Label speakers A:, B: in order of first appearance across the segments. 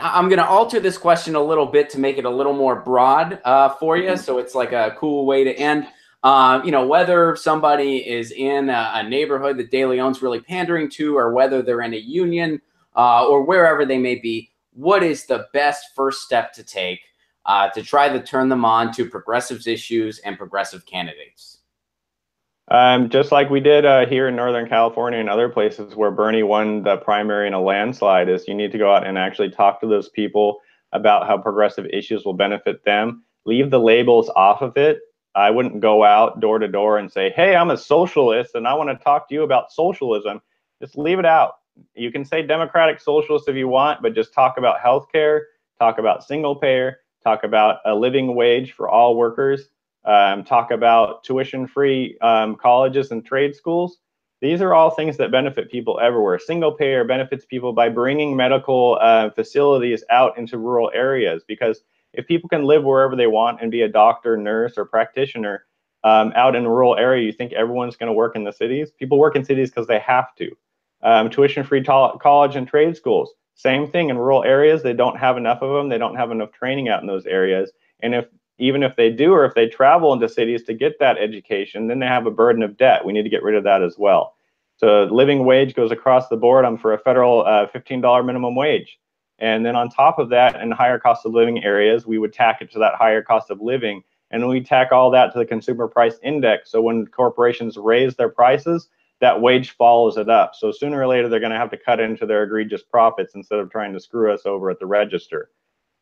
A: I'm going to alter this question a little bit to make it a little more broad for you. So it's like a cool way to end. Whether somebody is in a neighborhood that De Leon's really pandering to, or whether they're in a union or wherever they may be, what is the best first step to take to try to turn them on to progressives issues and progressive candidates?
B: Just like we did here in Northern California and other places where Bernie won the primary in a landslide, is you need to go out and actually talk to those people about how progressive issues will benefit them. Leave the labels off of it. I wouldn't go out door to door and say, hey, I'm a socialist and I want to talk to you about socialism. Just leave it out. You can say democratic socialist if you want, but just talk about healthcare, talk about single payer, talk about a living wage for all workers. Talk about tuition-free colleges and trade schools. These are all things that benefit people everywhere. Single payer benefits people by bringing medical facilities out into rural areas, because if people can live wherever they want and be a doctor, nurse, or practitioner out in a rural area, you think everyone's going to work in the cities? People work in cities because they have to. Tuition-free college and trade schools, same thing. In rural areas, they don't have enough of them. They don't have enough training out in those areas. And even if they do, or if they travel into cities to get that education, then they have a burden of debt. We need to get rid of that as well. So living wage goes across the board. I'm for a federal $15 minimum wage. And then on top of that, in higher cost of living areas, we would tack it to that higher cost of living. And we tack all that to the consumer price index. So when corporations raise their prices, that wage follows it up. So sooner or later, they're going to have to cut into their egregious profits instead of trying to screw us over at the register.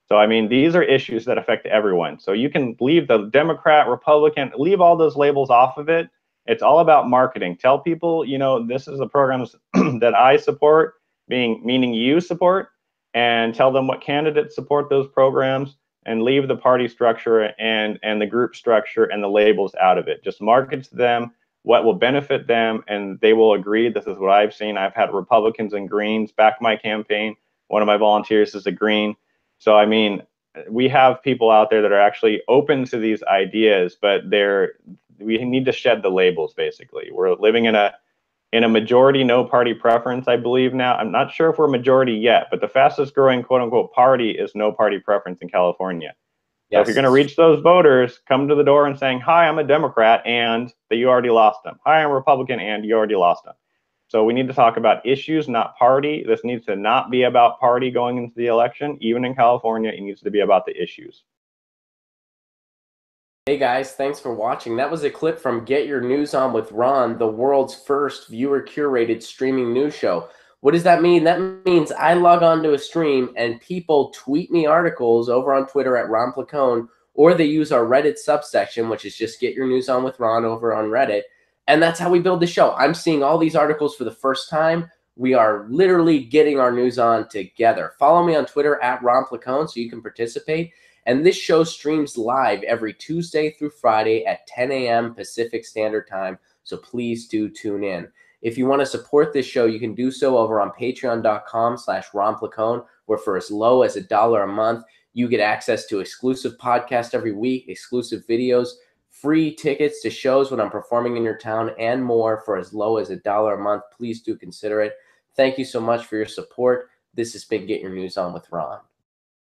B: So, I mean, these are issues that affect everyone. So you can leave the Democrat, Republican, leave all those labels off of it. It's all about marketing. Tell people, this is the programs that I support, meaning you support, and tell them what candidates support those programs, and leave the party structure and the group structure and the labels out of it. Just market to them what will benefit them, and they will agree. This is what I've seen. I've had Republicans and Greens back my campaign. One of my volunteers is a Green. So, I mean, we have people out there that are actually open to these ideas, but we need to shed the labels, basically. We're living in a majority no party preference, I believe now. I'm not sure if we're majority yet, but the fastest growing quote unquote party is no party preference in California. Yes. So if you're going to reach those voters, come to the door and saying, hi, I'm a Democrat, and that you already lost them. Hi, I'm a Republican, and you already lost them. So we need to talk about issues, not party. This needs to not be about party going into the election. Even in California, it needs to be about the issues.
A: Hey guys, thanks for watching. That was a clip from Get Your News On with Ron, the world's first viewer-curated streaming news show. What does that mean? That means I log on to a stream and people tweet me articles over on Twitter at Ron Placone, or they use our Reddit subsection, which is just Get Your News On with Ron over on Reddit. And that's how we build the show. I'm seeing all these articles for the first time. We are literally getting our news on together. Follow me on Twitter at Ron Placone so you can participate. And this show streams live every Tuesday through Friday at 10 a.m. Pacific Standard Time. So please do tune in. If you want to support this show, you can do so over on patreon.com/Ron Placone, where for as low as $1 a month, you get access to exclusive podcasts every week, exclusive videos, free tickets to shows when I'm performing in your town, and more for as low as $1 a month. Please do consider it. Thank you so much for your support. This has been Get Your News On with Ron.